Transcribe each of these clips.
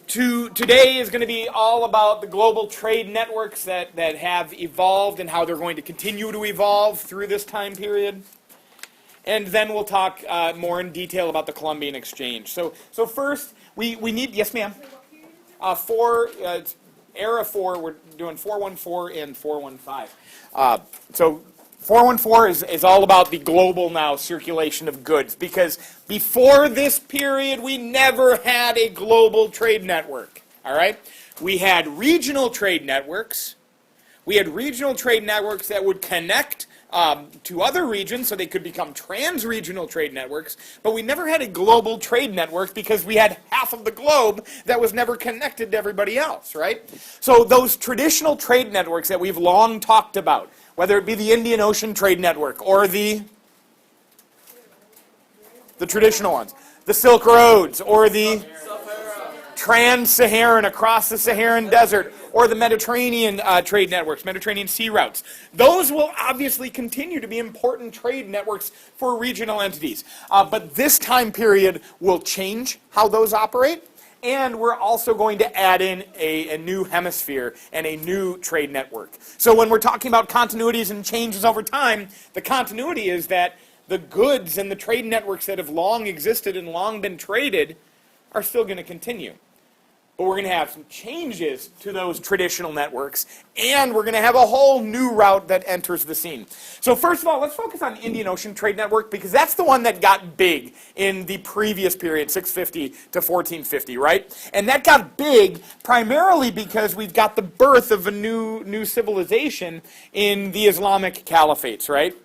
Today is going to be all about the global trade networks that have evolved and how they're going to continue to evolve through this time period. And then we'll talk more in detail about the Columbian Exchange. So first, we need, yes ma'am? Era 4, we're doing 414 and 415. So 414 is all about the global now circulation of goods, because before this period we never had a global trade network. All right? We had regional trade networks. We had regional trade networks that would connect to other regions so they could become trans-regional trade networks, but we never had a global trade network because we had half of the globe that was never connected to everybody else, right? So those traditional trade networks that we've long talked about, whether it be the Indian Ocean Trade Network or the traditional ones, the Silk Roads or the Trans-Saharan across the Saharan Desert, or the Mediterranean trade networks, Mediterranean sea routes. Those will obviously continue to be important trade networks for regional entities. But this time period will change how those operate, and we're also going to add in a new hemisphere and a new trade network. So when we're talking about continuities and changes over time, the continuity is that the goods and the trade networks that have long existed and long been traded are still going to continue. But we're going to have some changes to those traditional networks, and we're going to have a whole new route that enters the scene. So first of all, let's focus on the Indian Ocean Trade Network, because that's the one that got big in the previous period, 650 to 1450, right? And that got big primarily because we've got the birth of a new civilization in the Islamic caliphates, right?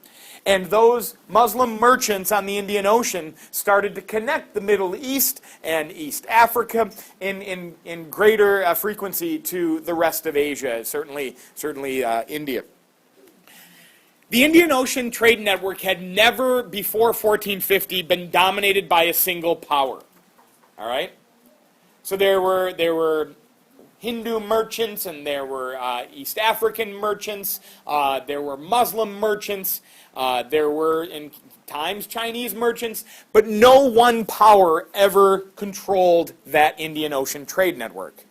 And those Muslim merchants on the Indian Ocean started to connect the Middle East and East Africa in greater frequency to the rest of Asia, certainly India. The Indian Ocean Trade Network had never before 1450 been dominated by a single power. All right? So there were Hindu merchants, and there were East African merchants, there were Muslim merchants, there were, in times, Chinese merchants, but no one power ever controlled that Indian Ocean trade network.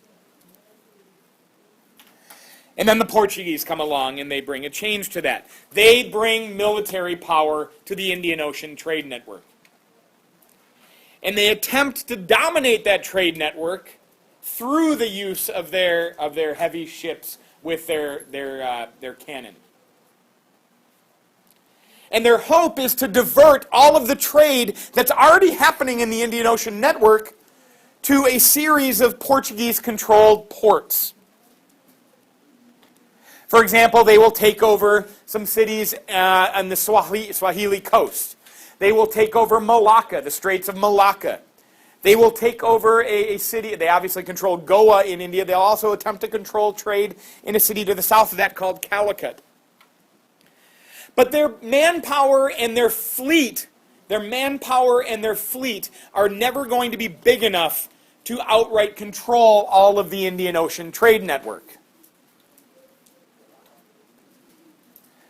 And then the Portuguese come along and they bring a change to that. They bring military power to the Indian Ocean trade network. And they attempt to dominate that trade network through the use of their heavy ships with their cannon. And their hope is to divert all of the trade that's already happening in the Indian Ocean network to a series of Portuguese-controlled ports. For example, they will take over some cities on the Swahili coast. They will take over Malacca, the Straits of Malacca. They will take over a city. They obviously control Goa in India. They'll also attempt to control trade in a city to the south of that called Calicut. But their manpower and their fleet are never going to be big enough to outright control all of the Indian Ocean trade network.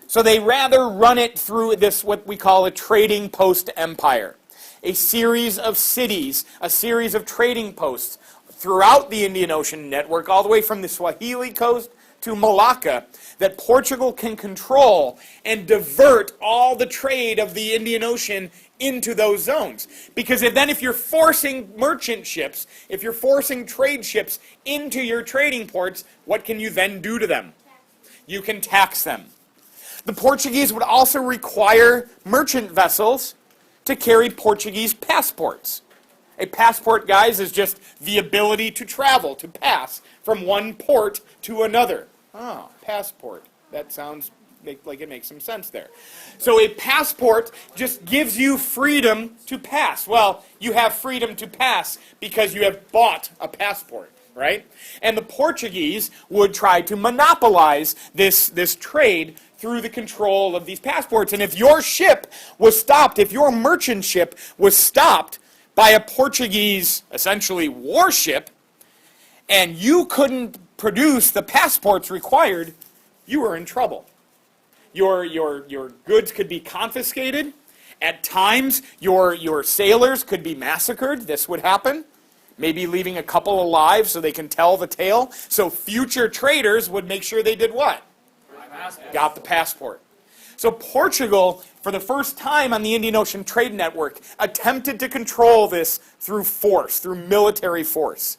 So they rather run it through this, what we call a trading post empire. A series of cities, a series of trading posts throughout the Indian Ocean network, all the way from the Swahili coast to Malacca, that Portugal can control and divert all the trade of the Indian Ocean into those zones. Because if you're forcing merchant ships, if you're forcing trade ships into your trading ports, what can you then do to them? You can tax them. The Portuguese would also require merchant vessels to carry Portuguese passports. A passport, guys, is just the ability to travel, to pass from one port to another. Oh, passport. That sounds like it makes some sense there. So a passport just gives you freedom to pass. Well, you have freedom to pass because you have bought a passport, right? And the Portuguese would try to monopolize this trade through the control of these passports. And if your ship was stopped, if your merchant ship was stopped by a Portuguese, essentially, warship, and you couldn't produce the passports required, you were in trouble. Your goods could be confiscated. At times, your sailors could be massacred. This would happen. maybe leaving a couple alive so they can tell the tale. So future traders would make sure they did what? Got the passport. So Portugal, for the first time on the Indian Ocean Trade Network, attempted to control this through force, through military force.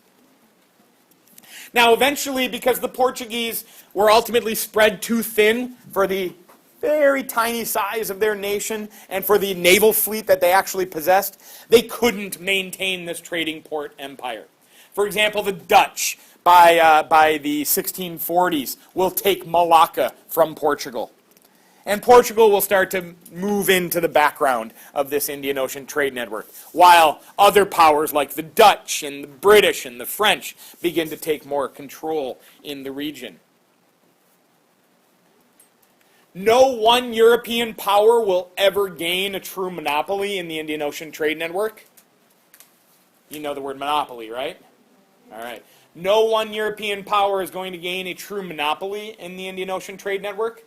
Now, eventually, because the Portuguese were ultimately spread too thin for the very tiny size of their nation and for the naval fleet that they actually possessed, they couldn't maintain this trading port empire. For example, the Dutch, by the 1640s, will take Malacca from Portugal. And Portugal will start to move into the background of this Indian Ocean trade network, while other powers like the Dutch and the British and the French begin to take more control in the region. No one European power will ever gain a true monopoly in the Indian Ocean trade network. You know the word monopoly, right? All right. No one European power is going to gain a true monopoly in the Indian Ocean trade network.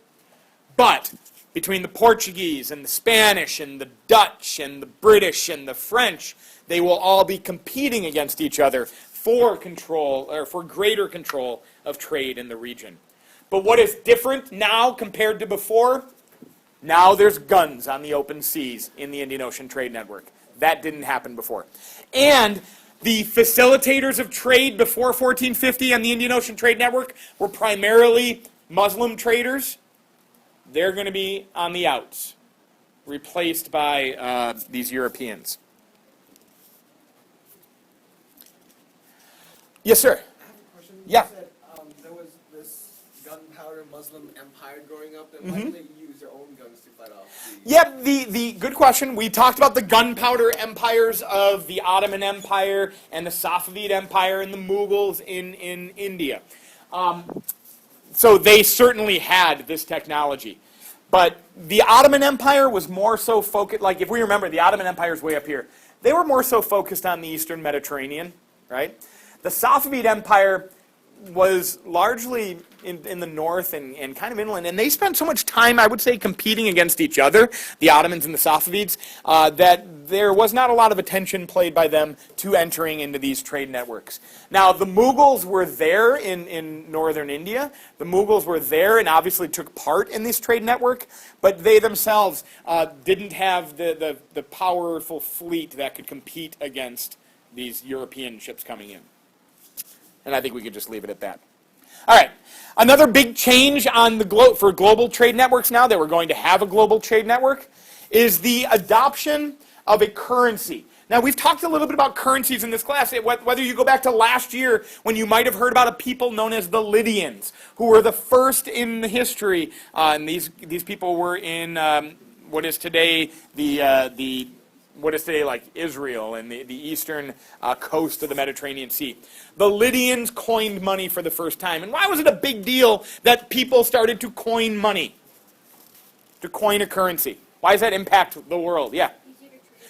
But between the Portuguese and the Spanish and the Dutch and the British and the French, they will all be competing against each other for control, or for greater control of trade in the region. But what is different now compared to before? Now there's guns on the open seas in the Indian Ocean Trade Network. That didn't happen before. And the facilitators of trade before 1450 on the Indian Ocean Trade Network were primarily Muslim traders. They're going to be on the outs, replaced by these Europeans. Yes, sir. I have a question. Yeah. You said there was this gunpowder Muslim empire growing up, and why did they use their own guns to fight off? Yeah, the good question. We talked about the gunpowder empires of the Ottoman Empire and the Safavid Empire and the Mughals in India. So they certainly had this technology. But the Ottoman Empire was more so focused, like if we remember, the Ottoman Empire is way up here. They were more so focused on the Eastern Mediterranean, right? The Safavid Empire was largely in the north and kind of inland, and they spent so much time, I would say, competing against each other, the Ottomans and the Safavids, that there was not a lot of attention played by them to entering into these trade networks. Now, the Mughals were there in northern India. The Mughals were there and obviously took part in this trade network, but they themselves didn't have the powerful fleet that could compete against these European ships coming in. And I think we could just leave it at that. All right. Another big change on the for global trade networks now, that we're going to have a global trade network, is the adoption of a currency. Now, we've talked a little bit about currencies in this class, whether you go back to last year when you might have heard about a people known as the Lydians, who were the first in history, and these people were in what is today like Israel and the eastern coast of the Mediterranean Sea. The Lydians coined money for the first time. And why was it a big deal that people started to coin money? To coin a currency? Why does that impact the world? Yeah.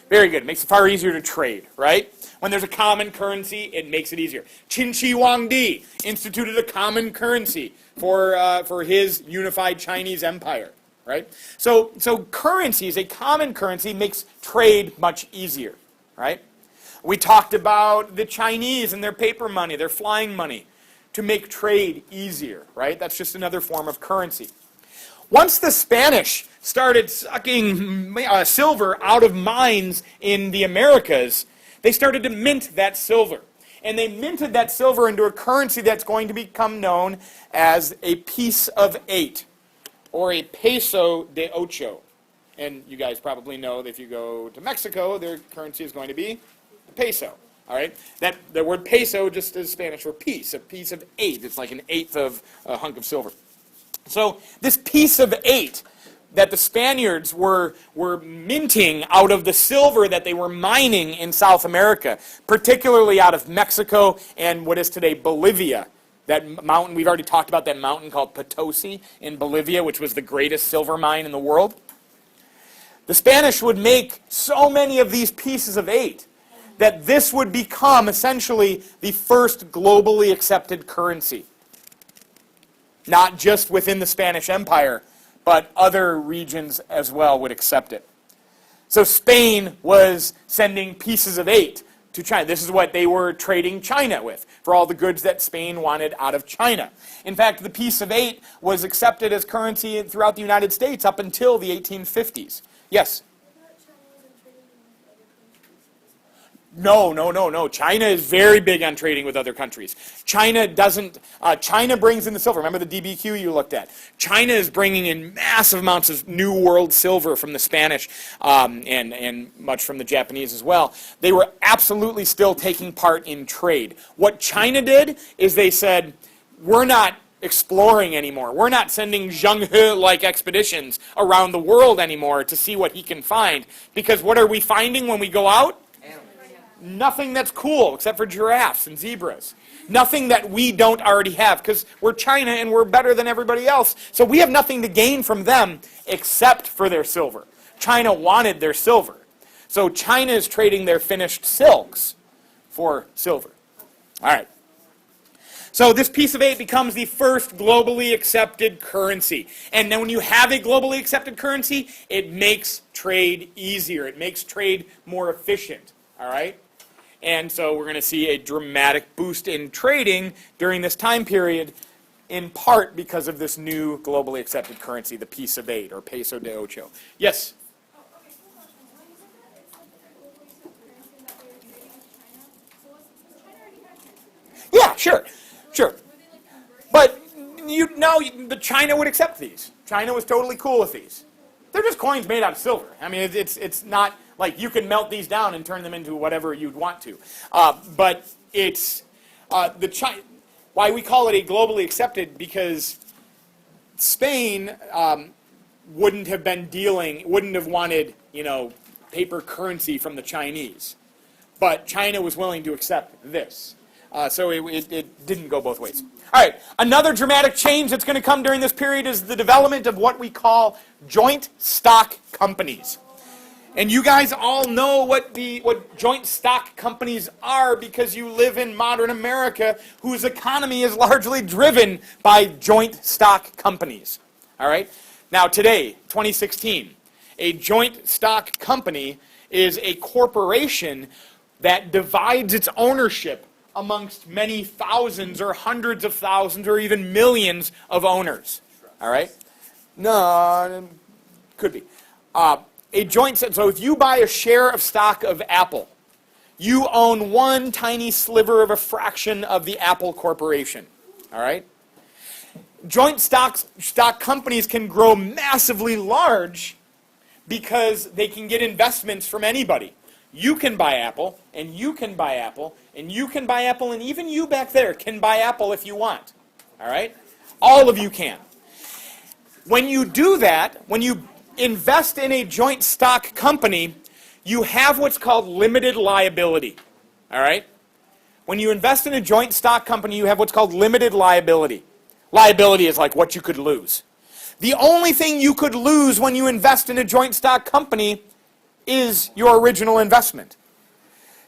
Very good. It makes it far easier to trade, right? When there's a common currency, it makes it easier. Qin Shi Huangdi instituted a common currency for his unified Chinese empire. Right? So currencies, a common currency, makes trade much easier, right? We talked about the Chinese and their paper money, their flying money, to make trade easier, right? That's just another form of currency. Once the Spanish started sucking silver out of mines in the Americas, they started to mint that silver. And they minted that silver into a currency that's going to become known as a piece of 8. Or a peso de ocho. And you guys probably know that if you go to Mexico, their currency is going to be a peso. All right? The word peso just is Spanish for piece, a piece of 8. It's like an eighth of a hunk of silver. So this piece of 8 that the Spaniards were minting out of the silver that they were mining in South America, particularly out of Mexico and what is today Bolivia. That mountain, we've already talked about that mountain called Potosi in Bolivia, which was the greatest silver mine in the world. The Spanish would make so many of these pieces of 8 that this would become essentially the first globally accepted currency. Not just within the Spanish Empire, but other regions as well would accept it. So Spain was sending pieces of 8 to China. This is what they were trading China with for all the goods that Spain wanted out of China. In fact, the Peace of Eight was accepted as currency throughout the United States up until the 1850s. Yes? No. China is very big on trading with other countries. China doesn't, China brings in the silver. Remember the DBQ you looked at? China is bringing in massive amounts of New World silver from the Spanish and much from the Japanese as well. They were absolutely still taking part in trade. What China did is they said, we're not exploring anymore. We're not sending Zheng He-like expeditions around the world anymore to see what he can find. Because what are we finding when we go out? Nothing that's cool except for giraffes and zebras. Nothing that we don't already have because we're China and we're better than everybody else. So we have nothing to gain from them except for their silver. China wanted their silver. So China is trading their finished silks for silver. All right. So this Peace of Eight becomes the first globally accepted currency. And then when you have a globally accepted currency, it makes trade easier. It makes trade more efficient. All right? And so we're going to see a dramatic boost in trading during this time period, in part because of this new globally accepted currency, the Peace of Eight, or Peso de Ocho. Yes? Oh, okay, cool question. When you said that it's like a globally accepted currency and that they were trading with China, so was China already had currency? Yeah, sure. Were they like converting? But the China would accept these. China was totally cool with these. They're just coins made out of silver. I mean, it's not like you can melt these down and turn them into whatever you'd want to. But it's why we call it a globally accepted, because Spain wouldn't have wanted, paper currency from the Chinese. But China was willing to accept this. So it didn't go both ways. All right, another dramatic change that's going to come during this period is the development of what we call joint stock companies. And you guys all know what joint stock companies are because you live in modern America, whose economy is largely driven by joint stock companies. All right? Now today, 2016, a joint stock company is a corporation that divides its ownership amongst many thousands or hundreds of thousands or even millions of owners. All right? No, could be. So if you buy a share of stock of Apple, you own one tiny sliver of a fraction of the Apple Corporation. All right? Joint stock companies can grow massively large because they can get investments from anybody. You can buy Apple, and you can buy Apple, and you can buy Apple, and even you back there can buy Apple if you want. All right? All of you can. When you do that, when you invest in a joint stock company, you have what's called limited liability. All right? When you invest in a joint stock company, you have what's called limited liability. Liability is like what you could lose. The only thing you could lose when you invest in a joint stock company is your original investment.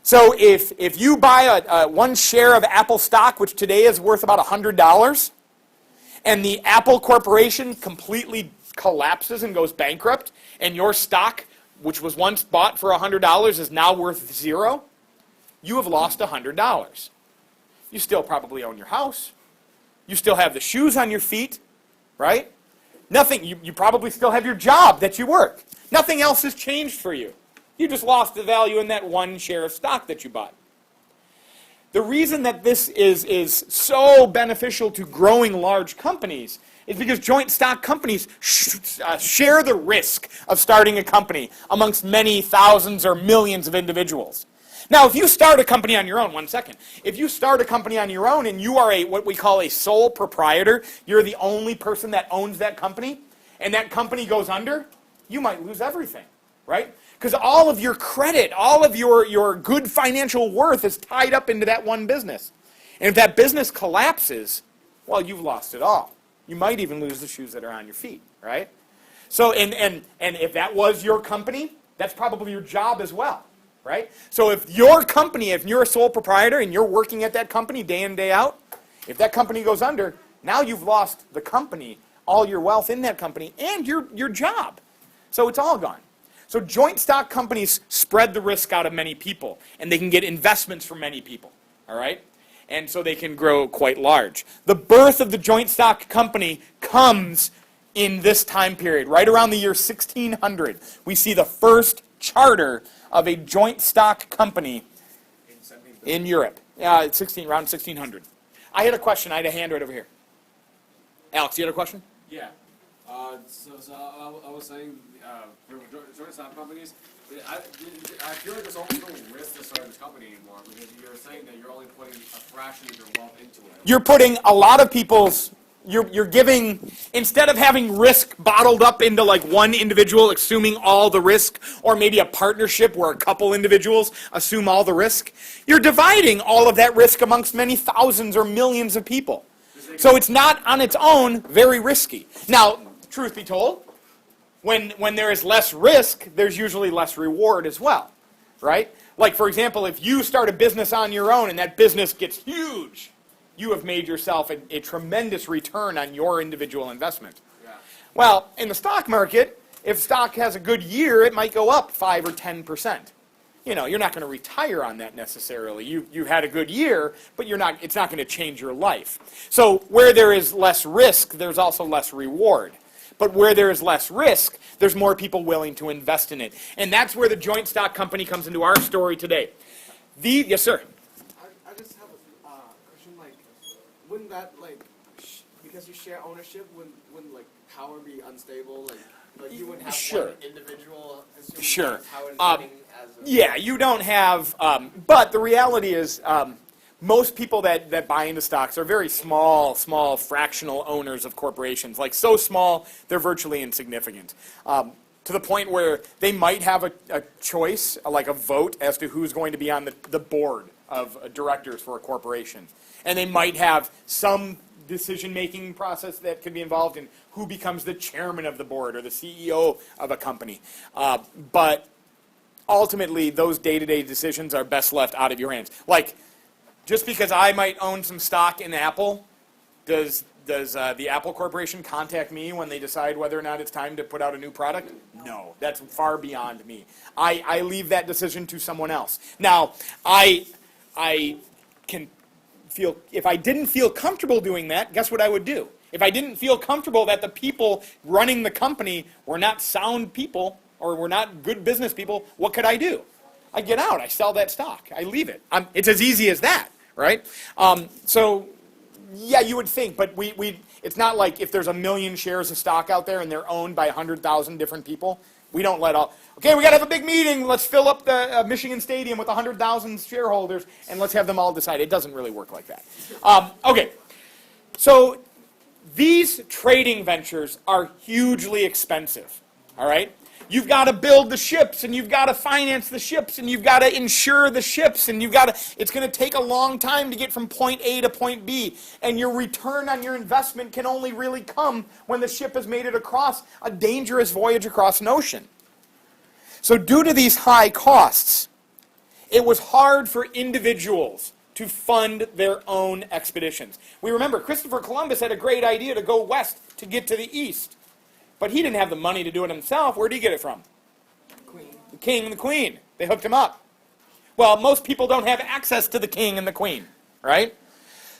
So if you buy one share of Apple stock, which today is worth about $100, and the Apple Corporation completely collapses and goes bankrupt, and your stock, which was once bought for $100, is now worth $0, you have lost $100. You still probably own your house. You still have the shoes on your feet, right? Nothing. You probably still have your job that you work. Nothing else has changed for you. You just lost the value in that one share of stock that you bought. The reason that this is so beneficial to growing large companies is because joint stock companies share the risk of starting a company amongst many thousands or millions of individuals. Now, if you start a company on your own, one second. If you start a company on your own and you are what we call a sole proprietor, you're the only person that owns that company, and that company goes under, you might lose everything, right? Because all of your credit, all of your good financial worth is tied up into that one business. And if that business collapses, well, you've lost it all. You might even lose the shoes that are on your feet, right? So, and if that was your company, that's probably your job as well, right? So if your company, if you're a sole proprietor and you're working at that company day in, day out, if that company goes under, now you've lost the company, all your wealth in that company, and your job. So it's all gone. So joint stock companies spread the risk out of many people, and they can get investments from many people, all right? And so they can grow quite large. The birth of the joint stock company comes in this time period, right around the year 1600. We see the first charter of a joint stock company in Europe, around 1600. I had a question. I had a hand right over here. Alex, you had a question? Yeah. So I was saying, for joint stock companies, I feel like there's almost no risk to starting this company anymore, because you're saying that you're only putting a fraction of your wealth into it. You're putting a lot of people's, you're giving, instead of having risk bottled up into like one individual assuming all the risk, or maybe a partnership where a couple individuals assume all the risk, you're dividing all of that risk amongst many thousands or millions of people. So it's not on its own very risky. Now, truth be told, when there is less risk, there's usually less reward as well, right? Like, for example, if you start a business on your own and that business gets huge, you have made yourself a tremendous return on your individual investment. Yeah. Well, in the stock market, if stock has a good year, it might go up 5 or 10%. You know, you're not going to retire on that necessarily. You had a good year, but it's not going to change your life. So where there is less risk, there's also less reward. But where there is less risk, there's more people willing to invest in it. And that's where the joint stock company comes into our story today. Yes, sir. I just have a question, like, wouldn't that, like, because you share ownership, wouldn't like, power be unstable? Like you wouldn't have Sure. one individual assuming Sure. power as a... Yeah, you don't have, but the reality is most people that buy into stocks are very small fractional owners of corporations. Like, so small, they're virtually insignificant. To the point where they might have a choice, like a vote, as to who's going to be on the board of directors for a corporation. And they might have some decision-making process that could be involved in who becomes the chairman of the board or the CEO of a company. But ultimately, those day-to-day decisions are best left out of your hands. Like, just because I might own some stock in Apple, does the Apple Corporation contact me when they decide whether or not it's time to put out a new product? No, that's far beyond me. I leave that decision to someone else. Now, I can feel, if I didn't feel comfortable doing that, guess what I would do? If I didn't feel comfortable that the people running the company were not sound people or were not good business people, what could I do? I get out. I sell that stock. I leave it. It's as easy as that, right? So, yeah, you would think, but it's not like if there's 1 million shares of stock out there and they're owned by 100,000 different people. We don't let all, okay, we got to have a big meeting. Let's fill up the Michigan Stadium with 100,000 shareholders and let's have them all decide. It doesn't really work like that. Okay, so these trading ventures are hugely expensive, all right? You've got to build the ships, and you've got to finance the ships, and you've got to insure the ships, and it's going to take a long time to get from point A to point B, and your return on your investment can only really come when the ship has made it across a dangerous voyage across an ocean. So due to these high costs, it was hard for individuals to fund their own expeditions. We remember Christopher Columbus had a great idea to go west to get to the east. But he didn't have the money to do it himself. Where did he get it from? Queen. The king and the queen. They hooked him up. Well, most people don't have access to the king and the queen, right?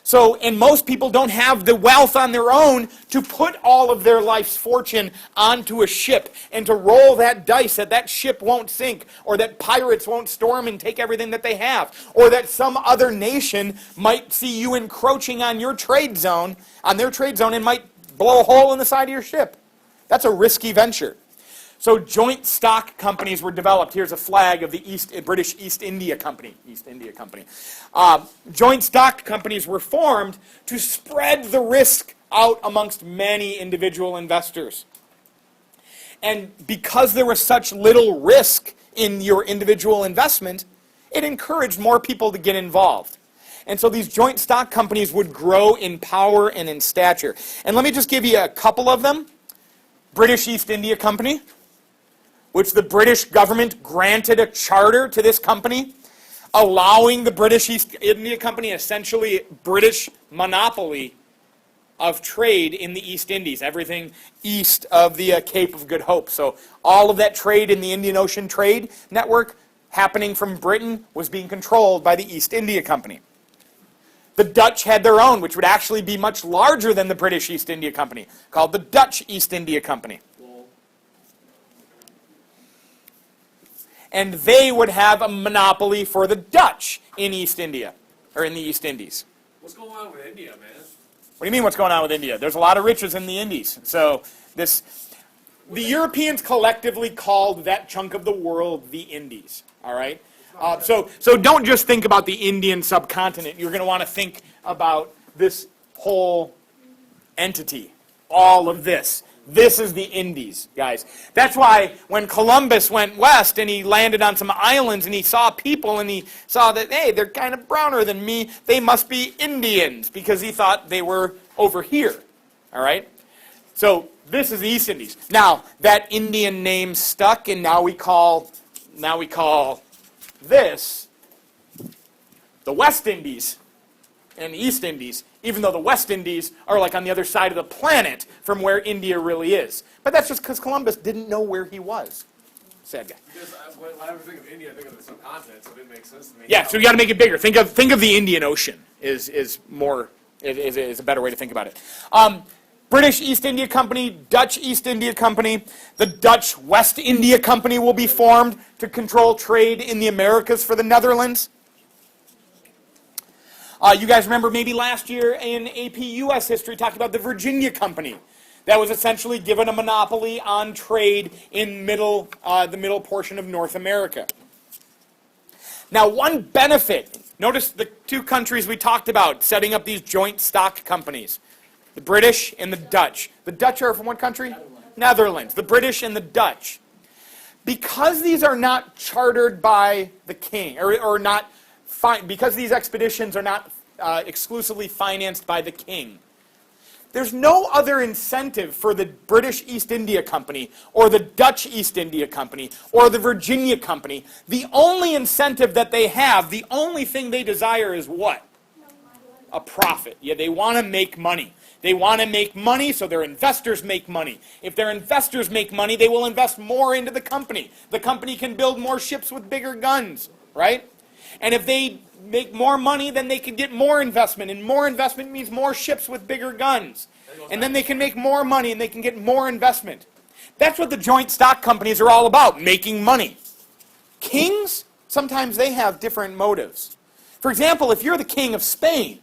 So, and most people don't have the wealth on their own to put all of their life's fortune onto a ship and to roll that dice that ship won't sink, or that pirates won't storm and take everything that they have, or that some other nation might see you encroaching on your trade zone, and might blow a hole in the side of your ship. That's a risky venture. So joint stock companies were developed. Here's a flag of the British East India Company. Joint stock companies were formed to spread the risk out amongst many individual investors. And because there was such little risk in your individual investment, it encouraged more people to get involved. And so these joint stock companies would grow in power and in stature. And let me just give you a couple of them. British East India Company, which the British government granted a charter to this company, allowing the British East India Company, essentially British monopoly, of trade in the East Indies, everything east of the Cape of Good Hope. So all of that trade in the Indian Ocean trade network happening from Britain was being controlled by the East India Company. The Dutch had their own, which would actually be much larger than the British East India Company, called the Dutch East India Company. And they would have a monopoly for the Dutch in East India, or in the East Indies. What's going on with India, man? What do you mean what's going on with India? There's a lot of riches in the Indies. So the Europeans collectively called that chunk of the world the Indies, all right? So don't just think about the Indian subcontinent. You're going to want to think about this whole entity, all of this. This is the Indies, guys. That's why when Columbus went west and he landed on some islands and he saw people and he saw that, hey, they're kind of browner than me, they must be Indians, because he thought they were over here, all right? So this is the East Indies. Now, that Indian name stuck, and now we call this the West Indies and the East Indies, even though the West Indies are like on the other side of the planet from where India really is. But that's just because Columbus didn't know where he was. Sad guy. Because when I think of India, I think of the subcontinent, so it didn't make sense to me. Yeah, so you got to make it bigger. Think of the Indian Ocean is a better way to think about it. British East India Company, Dutch East India Company, the Dutch West India Company will be formed to control trade in the Americas for the Netherlands. You guys remember maybe last year in AP US history talked about the Virginia Company. That was essentially given a monopoly on trade in the middle portion of North America. Now, one benefit, notice the two countries we talked about setting up these joint stock companies, the British and the Dutch. The Dutch are from what country? Netherlands. The British and the Dutch. Because these are not chartered by the king, because these expeditions are not exclusively financed by the king, there's no other incentive for the British East India Company or the Dutch East India Company or the Virginia Company. The only incentive that they have, the only thing they desire is what? A profit. Yeah, they want to make money. They want to make money so their investors make money. If their investors make money, they will invest more into the company. The company can build more ships with bigger guns, right? And if they make more money, then they can get more investment. And more investment means more ships with bigger guns. And then they can make more money and they can get more investment. That's what the joint stock companies are all about, making money. Kings, sometimes they have different motives. For example, if you're the king of Spain,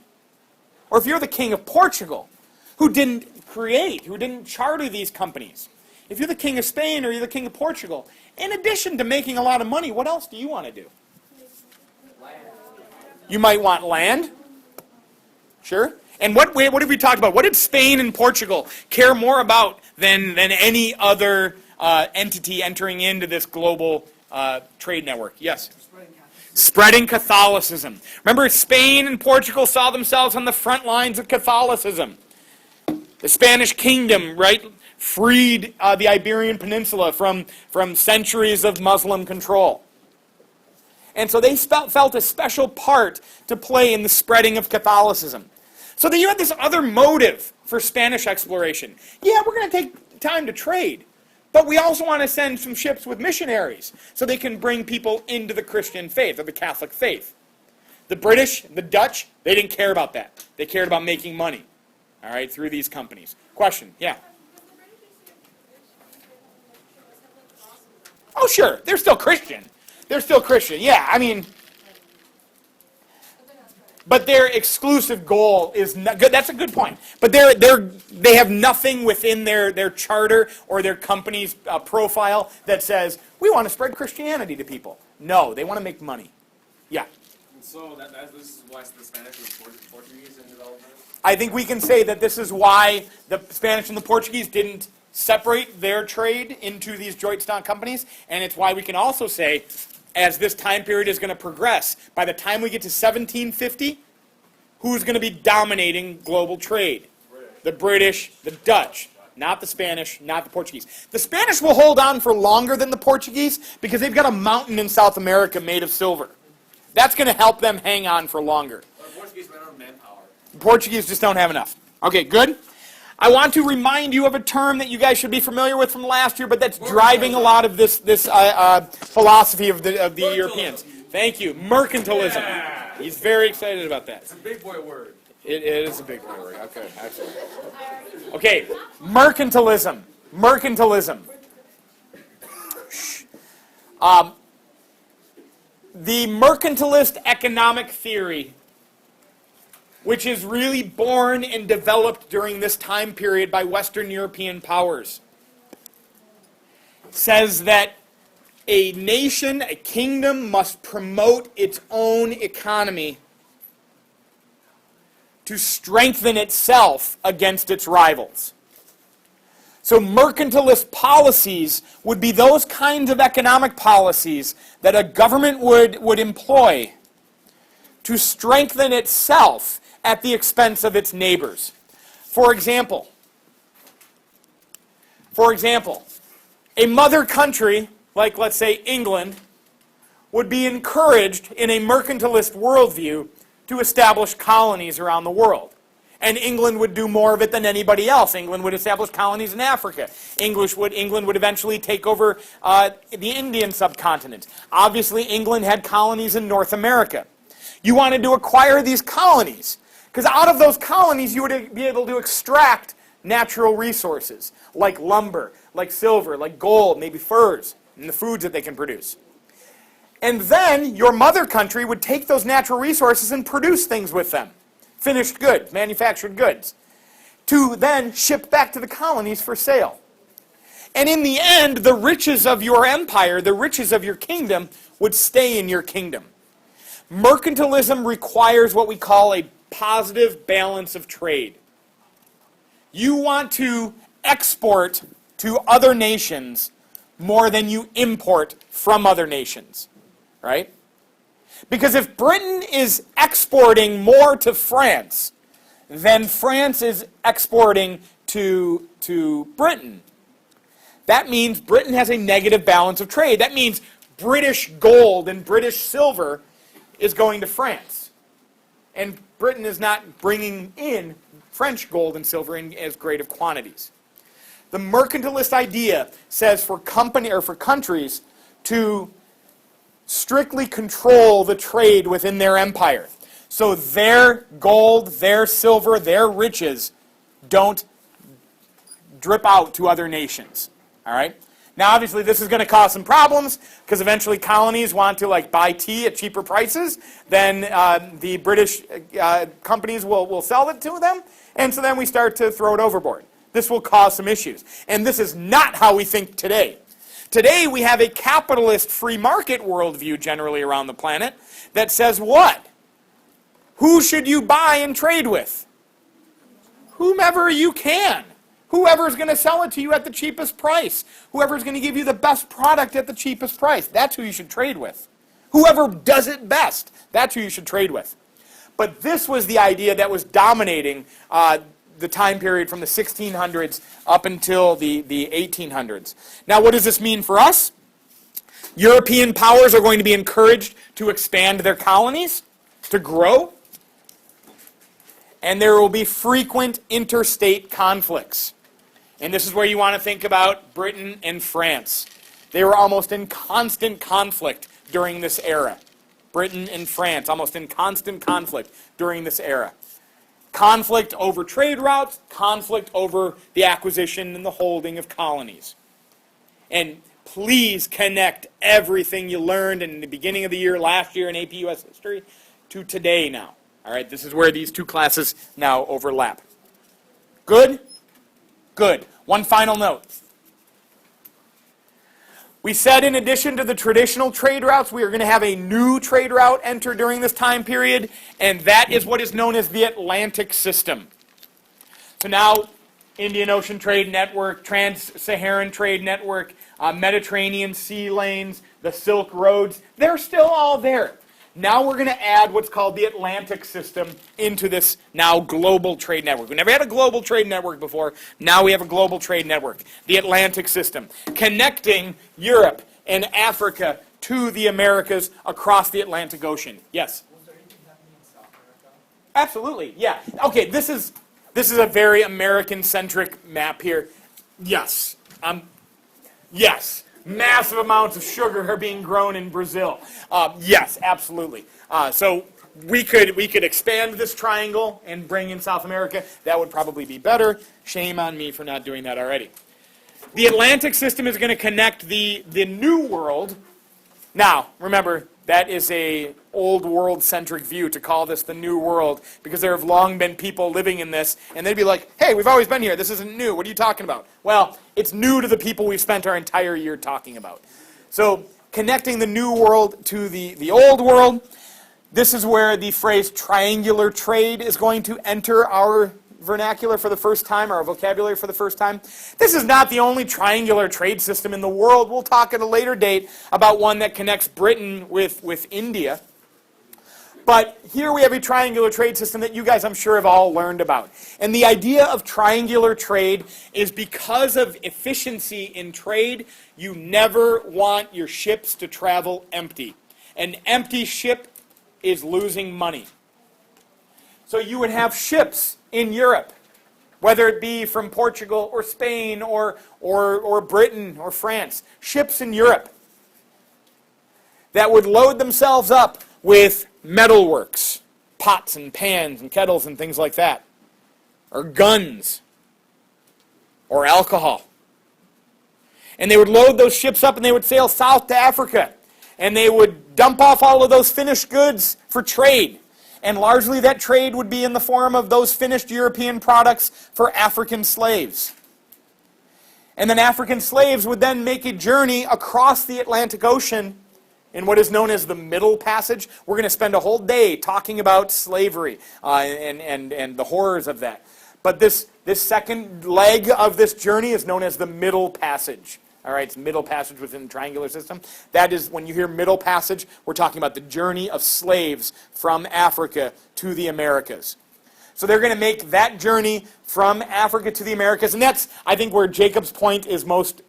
or if you're the king of Portugal, who didn't charter these companies, if you're the king of Spain or you're the king of Portugal, in addition to making a lot of money, what else do you want to do? You might want land. Sure. And what have we talked about? What did Spain and Portugal care more about than any other entity entering into this global trade network? Yes? Spreading Catholicism. Remember, Spain and Portugal saw themselves on the front lines of Catholicism. The Spanish kingdom, right, freed the Iberian Peninsula from centuries of Muslim control. And so they felt a special part to play in the spreading of Catholicism. So then you had this other motive for Spanish exploration. Yeah, we're going to take time to trade, but we also want to send some ships with missionaries so they can bring people into the Christian faith or the Catholic faith. The British, the Dutch, they didn't care about that. They cared about making money, all right, through these companies. Question, yeah? Oh, sure, they're still Christian. They're still Christian, yeah, I mean, but their exclusive goal is not good. That's a good point. But they have nothing within their charter or their company's profile that says, we want to spread Christianity to people. No, they want to make money. Yeah. And so this is why the Spanish and the Portuguese in development? I think we can say that this is why the Spanish and the Portuguese didn't separate their trade into these joint stock companies, and it's why we can also say, as this time period is going to progress, by the time we get to 1750, who's going to be dominating global trade? The British, the Dutch, not the Spanish, not the Portuguese. The Spanish will hold on for longer than the Portuguese because they've got a mountain in South America made of silver. That's going to help them hang on for longer. The Portuguese ran out of manpower. The Portuguese just don't have enough. Okay, good. I want to remind you of a term that you guys should be familiar with from last year, but that's driving a lot of this philosophy of the Europeans. Thank you. Mercantilism. Yeah. He's very excited about that. It's a big boy word. It is a big word. Okay, excellent. Okay, mercantilism. Mercantilism. The mercantilist economic theory, which is really born and developed during this time period by Western European powers, says that a nation, a kingdom, must promote its own economy to strengthen itself against its rivals. So mercantilist policies would be those kinds of economic policies that a government would employ to strengthen itself at the expense of its neighbors. For example, a mother country, like let's say England, would be encouraged in a mercantilist worldview to establish colonies around the world. And England would do more of it than anybody else. England would establish colonies in Africa. England would eventually take over the Indian subcontinent. Obviously, England had colonies in North America. You wanted to acquire these colonies, because out of those colonies you would be able to extract natural resources, like lumber, like silver, like gold, maybe furs, and the foods that they can produce. And then your mother country would take those natural resources and produce things with them. Finished goods, manufactured goods, to then ship back to the colonies for sale. And in the end, the riches of your empire, the riches of your kingdom, would stay in your kingdom. Mercantilism requires what we call a positive balance of trade. You want to export to other nations more than you import from other nations, right? Because if Britain is exporting more to France than France is exporting to Britain, that means Britain has a negative balance of trade. That means British gold and British silver is going to France. And Britain is not bringing in French gold and silver in as great of quantities. The mercantilist idea says for countries to strictly control the trade within their empire. So their gold, their silver, their riches don't drip out to other nations. All right? Now, obviously, this is going to cause some problems because eventually colonies want to buy tea at cheaper prices than the British companies will sell it to them. And so then we start to throw it overboard. This will cause some issues. And this is not how we think today. Today, we have a capitalist free market worldview generally around the planet that says what? Who should you buy and trade with? Whomever you can. Whoever's going to sell it to you at the cheapest price. Whoever's going to give you the best product at the cheapest price. That's who you should trade with. Whoever does it best, that's who you should trade with. But this was the idea that was dominating the time period from the 1600s up until the 1800s. Now, what does this mean for us? European powers are going to be encouraged to expand their colonies, to grow, and there will be frequent interstate conflicts. And this is where you want to think about Britain and France. They were almost in constant conflict during this era. Britain and France, almost in constant conflict during this era. Conflict over trade routes, conflict over the acquisition and the holding of colonies. And please connect everything you learned in the beginning of the year, last year in AP US history, to today now. All right, this is where these two classes now overlap. Good? Good. One final note. We said in addition to the traditional trade routes, we are going to have a new trade route enter during this time period, and that is what is known as the Atlantic system. So now, Indian Ocean Trade Network, Trans-Saharan Trade Network, Mediterranean sea lanes, the Silk Roads, they're still all there. Now we're going to add what's called the Atlantic system into this now global trade network. We never had a global trade network before. Now we have a global trade network, the Atlantic system, connecting Europe and Africa to the Americas across the Atlantic Ocean. Yes? Was there anything happening in South America? Absolutely, yeah. Okay, this is This is a very American-centric map here. Yes. Yes. Massive amounts of sugar are being grown in Brazil. Yes, absolutely. So we could expand this triangle and bring in South America. That would probably be better. Shame on me for not doing that already. The Atlantic system is going to connect the New World. Now, remember, that is a old world-centric view to call this the New World, because there have long been people living in this, and they'd be like, hey, we've always been here. This isn't new. What are you talking about? Well, it's new to the people we've spent our entire year talking about. So connecting the New World to the Old World, this is where the phrase triangular trade is going to enter our vernacular for the first time, our vocabulary for the first time. This is not the only triangular trade system in the world. We'll talk at a later date about one that connects Britain with India. But here we have a triangular trade system that you guys, I'm sure, have all learned about. And the idea of triangular trade is because of efficiency in trade, you never want your ships to travel empty. An empty ship is losing money. So you would have ships in Europe, whether it be from Portugal or Spain or Britain or France, ships in Europe that would load themselves up with metalworks, pots and pans and kettles and things like that, or guns, or alcohol. And they would load those ships up and they would sail south to Africa, and they would dump off all of those finished goods for trade. And largely that trade would be in the form of those finished European products for African slaves. And then African slaves would then make a journey across the Atlantic Ocean in what is known as the Middle Passage. We're going to spend a whole day talking about slavery and the horrors of that. But this second leg of this journey is known as the Middle Passage. All right, it's Middle Passage within the triangular system. That is, when you hear Middle Passage, we're talking about the journey of slaves from Africa to the Americas. So they're going to make that journey from Africa to the Americas, and that's, I think, where Jacob's point is most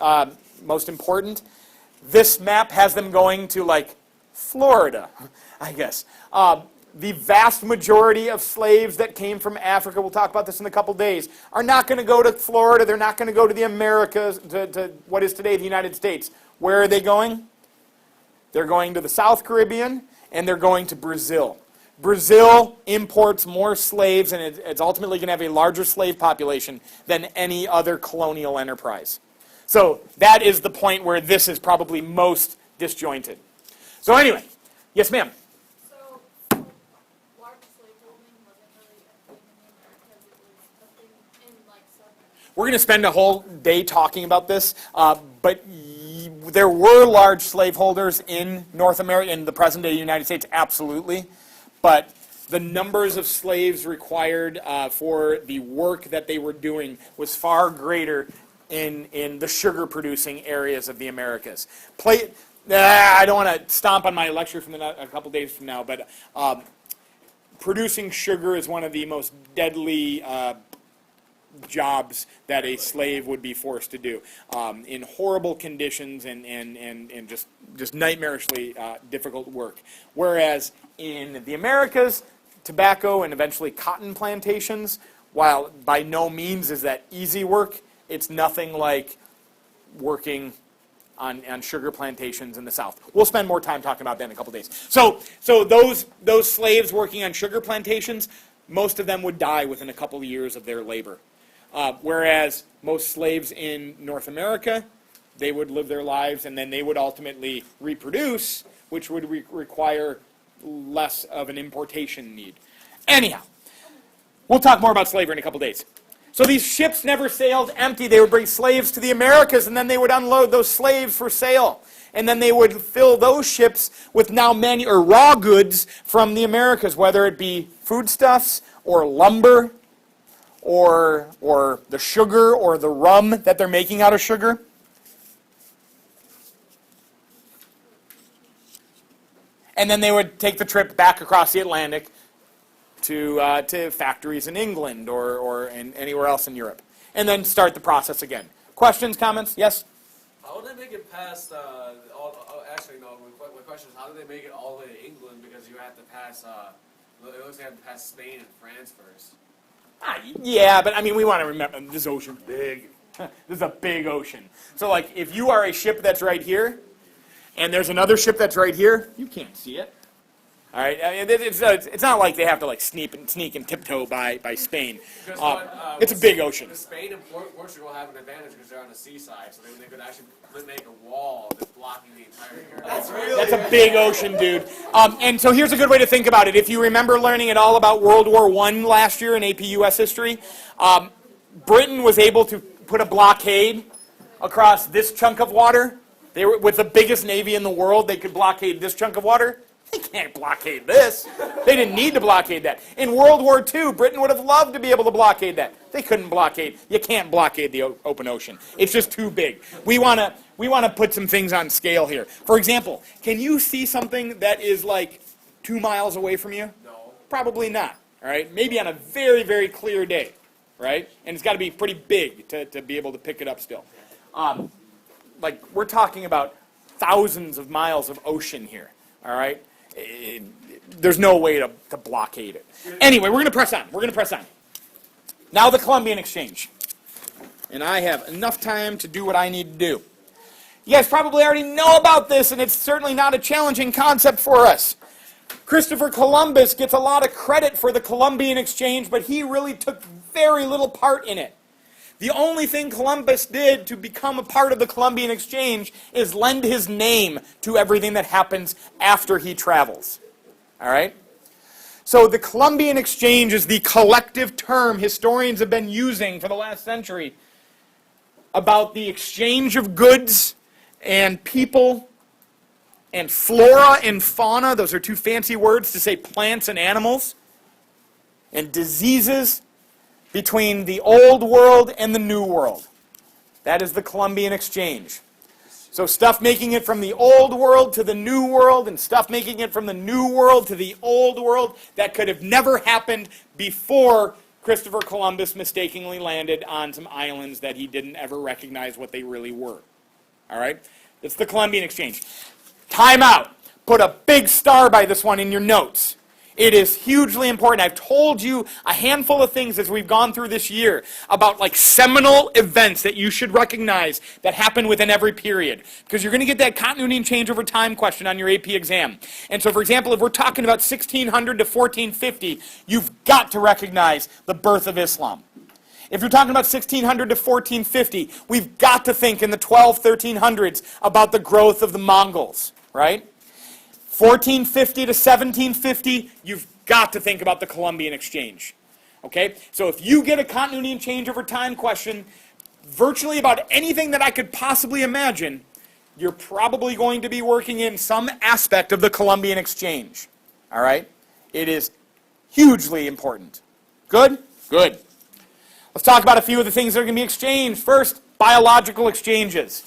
important. This map has them going to, like, Florida, I guess. The vast majority of slaves that came from Africa, we'll talk about this in a couple days, are not going to go to Florida. They're not going to go to the Americas, to what is today the United States. Where are they going? They're going to the South Caribbean, and they're going to Brazil. Brazil imports more slaves, and it's ultimately going to have a larger slave population than any other colonial enterprise. So that is the point where this is probably most disjointed. So anyway, yes, ma'am. We're going to spend a whole day talking about this, but there were large slaveholders in North America, in the present-day United States, absolutely. But the numbers of slaves required for the work that they were doing was far greater in the sugar-producing areas of the Americas. I don't want to stomp on my lecture from a couple days from now, but producing sugar is one of the most deadly jobs that a slave would be forced to do in horrible conditions and just nightmarishly difficult work. Whereas in the Americas, tobacco and eventually cotton plantations, while by no means is that easy work, it's nothing like working on sugar plantations in the South. We'll spend more time talking about that in a couple days. So those slaves working on sugar plantations, most of them would die within a couple of years of their labor. Whereas most slaves in North America, they would live their lives and then they would ultimately reproduce, which would require less of an importation need. Anyhow, we'll talk more about slavery in a couple days. So these ships never sailed empty. They would bring slaves to the Americas, and then they would unload those slaves for sale. And then they would fill those ships with now raw goods from the Americas, whether it be foodstuffs or lumber or the sugar or the rum that they're making out of sugar. And then they would take the trip back across the Atlantic to factories in England or anywhere else in Europe, and then start the process again. Questions, comments? Yes? How did they make it past, actually, no, my question is, how did they make it all the way to England? Because you had to pass, it looks like you had to pass Spain and France first. Yeah, but I mean, we want to remember this ocean's big. This is a big ocean. So, like, if you are a ship that's right here, and there's another ship that's right here, you can't see it. All right, I mean, it's not like they have to like sneak and tiptoe by Spain. It's a big ocean. Spain and Portugal have an advantage because they're on the seaside, so they could actually make a wall that's blocking the entire area. That's a big ocean, dude. And so here's a good way to think about it. If you remember learning at all about World War I last year in AP US history, Britain was able to put a blockade across this chunk of water. They were with the biggest navy in the world. They could blockade this chunk of water. They can't blockade this. They didn't need to blockade that. In World War II, Britain would have loved to be able to blockade that. They couldn't blockade. You can't blockade the open ocean. It's just too big. We want to put some things on scale here. For example, can you see something that is like 2 miles away from you? No. Probably not. All right? Maybe on a very, very clear day. Right? And it's got to be pretty big to be able to pick it up still. Like, we're talking about thousands of miles of ocean here. All right? There's no way to blockade it. Anyway, we're going to press on. Now the Columbian Exchange. And I have enough time to do what I need to do. You guys probably already know about this, and it's certainly not a challenging concept for us. Christopher Columbus gets a lot of credit for the Columbian Exchange, but he really took very little part in it. The only thing Columbus did to become a part of the Columbian Exchange is lend his name to everything that happens after he travels. All right? So the Columbian Exchange is the collective term historians have been using for the last century about the exchange of goods and people and flora and fauna. Those are two fancy words to say plants and animals. And diseases between the old world and the new world. That is the Columbian Exchange. So stuff making it from the old world to the new world, and stuff making it from the new world to the old world that could have never happened before Christopher Columbus mistakenly landed on some islands that he didn't ever recognize what they really were. All right? It's the Columbian Exchange. Time out. Put a big star by this one in your notes. It is hugely important. I've told you a handful of things as we've gone through this year about like seminal events that you should recognize that happen within every period. Because you're going to get that continuity and change over time question on your AP exam. And so, for example, if we're talking about 1600 to 1450, you've got to recognize the birth of Islam. If you're talking about 1600 to 1450, we've got to think in the 1300s about the growth of the Mongols, right? 1450 to 1750, you've got to think about the Columbian Exchange. Okay? So if you get a continuity and change over time question, virtually about anything that I could possibly imagine, you're probably going to be working in some aspect of the Columbian Exchange. All right? It is hugely important. Good? Good. Let's talk about a few of the things that are going to be exchanged. First, biological exchanges.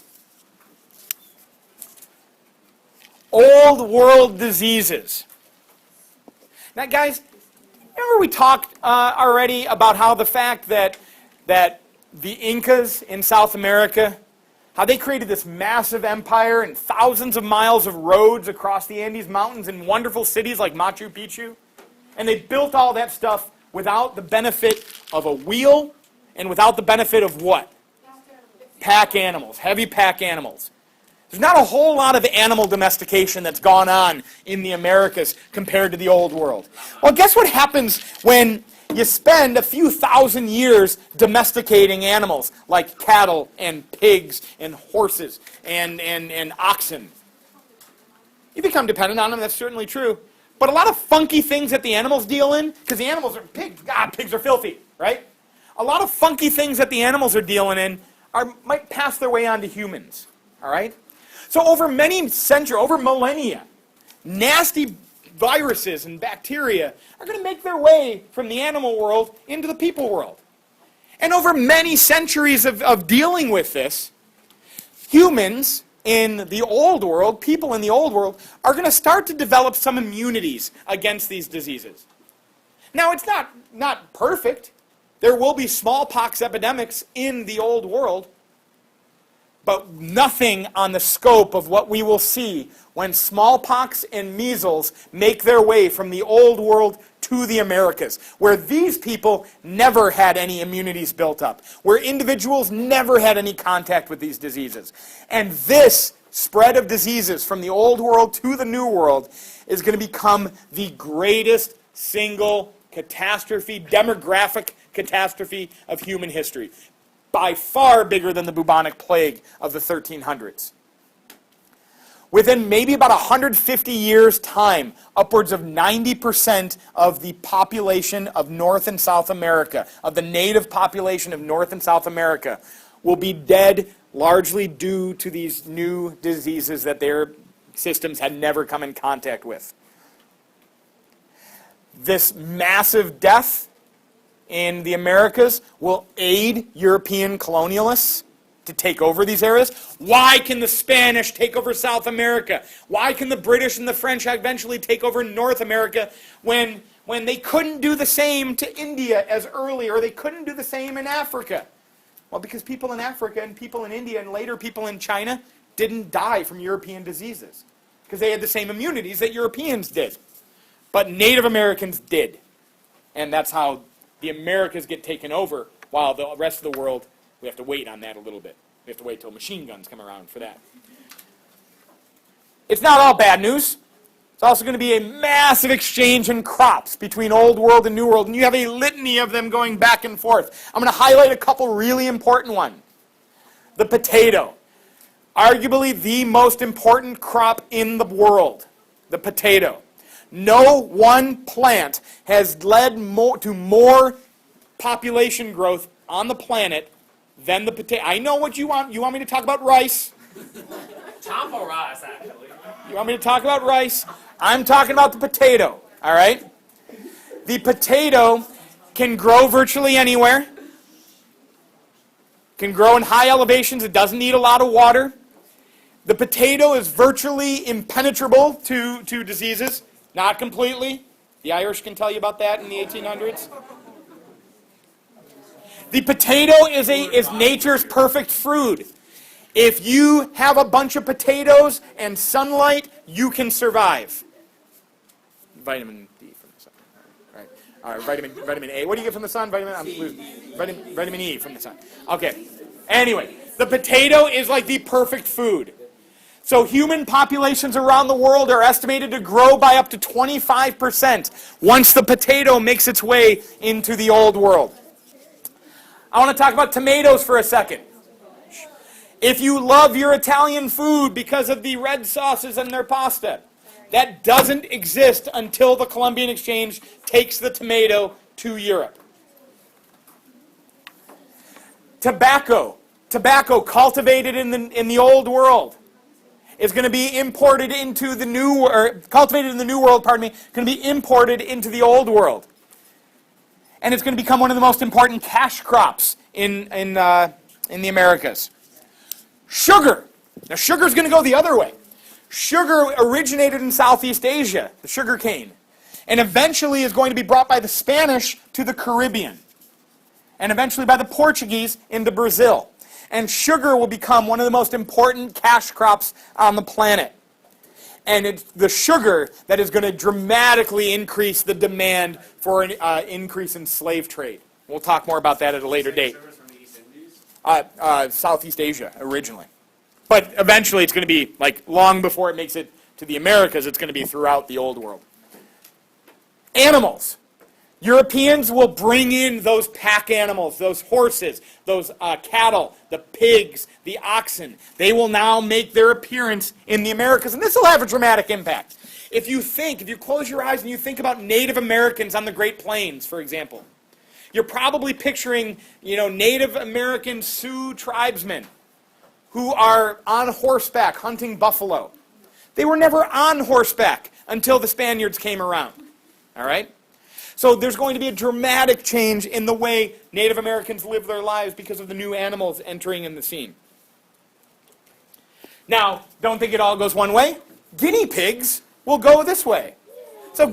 Old world diseases. Now, guys, remember we talked already about how the fact that the Incas in South America, how they created this massive empire and thousands of miles of roads across the Andes Mountains and wonderful cities like Machu Picchu, and they built all that stuff without the benefit of a wheel and without the benefit of what? Pack animals, heavy pack animals. There's not a whole lot of animal domestication that's gone on in the Americas compared to the old world. Well, guess what happens when you spend a few thousand years domesticating animals like cattle and pigs and horses and oxen? You become dependent on them, that's certainly true. But a lot of funky things that the animals deal in, because the animals are pigs. God, pigs are filthy, right? A lot of funky things that the animals are dealing in might pass their way on to humans, all right? So over many centuries, over millennia, nasty viruses and bacteria are going to make their way from the animal world into the people world. And over many centuries of dealing with this, humans in the old world, people in the old world, are going to start to develop some immunities against these diseases. Now, it's not perfect. There will be smallpox epidemics in the old world, but nothing on the scope of what we will see when smallpox and measles make their way from the old world to the Americas, where these people never had any immunities built up, where individuals never had any contact with these diseases. And this spread of diseases from the old world to the new world is going to become the greatest single catastrophe, demographic catastrophe of human history. By far bigger than the bubonic plague of the 1300s. Within maybe about 150 years' time, upwards of 90% of the population of North and South America, of the native population of North and South America, will be dead largely due to these new diseases that their systems had never come in contact with. This massive death in the Americas will aid European colonialists to take over these areas. Why can the Spanish take over South America? Why can the British and the French eventually take over North America when they couldn't do the same to India as early, or they couldn't do the same in Africa? Well, because people in Africa and people in India and later people in China didn't die from European diseases because they had the same immunities that Europeans did. But Native Americans did. And that's how the Americas get taken over, while the rest of the world, we have to wait on that a little bit. We have to wait till machine guns come around for that. It's not all bad news. It's also going to be a massive exchange in crops between Old World and New World, and you have a litany of them going back and forth. I'm going to highlight a couple really important ones. The potato. Arguably the most important crop in the world. The potato. No one plant has led to more population growth on the planet than the potato. I know what you want. You want me to talk about rice? Champo rice, actually. You want me to talk about rice? I'm talking about the potato, all right? The potato can grow virtually anywhere. Can grow in high elevations. It doesn't need a lot of water. The potato is virtually impenetrable to diseases. Not completely. The Irish can tell you about that in the 1800s. The potato is nature's perfect food. If you have a bunch of potatoes and sunlight, you can survive. Vitamin D from the sun. All right, vitamin A. What do you get from the sun? Vitamin E from the sun. Okay. Anyway, the potato is like the perfect food. So human populations around the world are estimated to grow by up to 25% once the potato makes its way into the old world. I want to talk about tomatoes for a second. If you love your Italian food because of the red sauces in their pasta, that doesn't exist until the Columbian Exchange takes the tomato to Europe. Tobacco cultivated in the old world is going to be imported into the new, or cultivated in the new world, going to be imported into the old world. And it's going to become one of the most important cash crops in the Americas. Sugar. Now sugar is going to go the other way. Sugar originated in Southeast Asia, the sugar cane, and eventually is going to be brought by the Spanish to the Caribbean, and eventually by the Portuguese into Brazil. And sugar will become one of the most important cash crops on the planet. And it's the sugar that is going to dramatically increase the demand for an increase in slave trade. We'll talk more about that at a later date. Sugar's from the East Indies? Southeast Asia, originally. But eventually it's going to be, like, long before it makes it to the Americas, it's going to be throughout the old world. Animals. Europeans will bring in those pack animals, those horses, those cattle, the pigs, the oxen. They will now make their appearance in the Americas, and this will have a dramatic impact. If you close your eyes and you think about Native Americans on the Great Plains, for example, you're probably picturing, Native American Sioux tribesmen who are on horseback hunting buffalo. They were never on horseback until the Spaniards came around. All right? So there's going to be a dramatic change in the way Native Americans live their lives because of the new animals entering in the scene. Now, don't think it all goes one way. Guinea pigs will go this way. So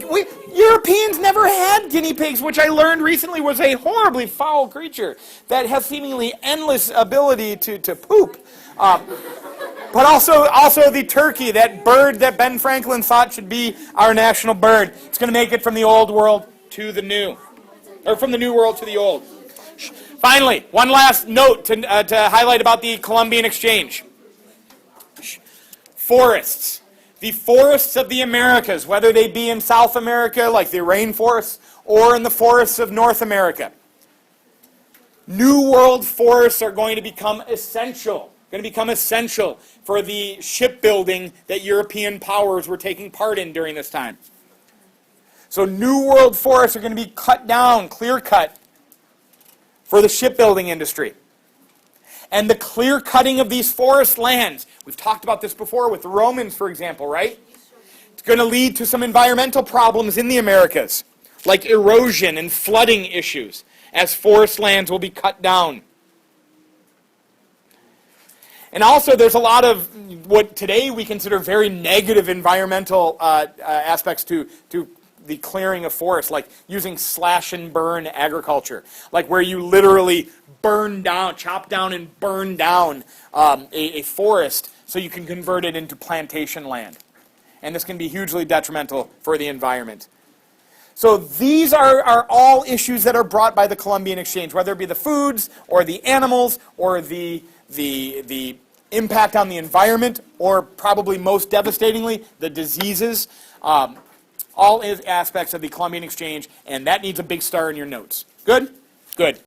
Europeans never had guinea pigs, which I learned recently was a horribly foul creature that has seemingly endless ability to poop. But also the turkey, that bird that Ben Franklin thought should be our national bird. It's going to make it from the old world to the new, or from the New World to the Old. Finally, one last note to highlight about the Columbian Exchange. Forests. The forests of the Americas, whether they be in South America, like the rainforests, or in the forests of North America. New World forests are going to become essential. For the shipbuilding that European powers were taking part in during this time. So New World forests are going to be cut down, clear cut, for the shipbuilding industry. And the clear cutting of these forest lands, we've talked about this before with the Romans, for example, right? It's going to lead to some environmental problems in the Americas, like erosion and flooding issues, as forest lands will be cut down. And also there's a lot of what today we consider very negative environmental aspects to the clearing of forests, like using slash and burn agriculture, like where you literally chop down and burn down a forest so you can convert it into plantation land. And this can be hugely detrimental for the environment. So these are all issues that are brought by the Columbian Exchange, whether it be the foods or the animals or the impact on the environment, or probably most devastatingly, the diseases. All aspects of the Columbian Exchange, and that needs a big star in your notes. Good? Good.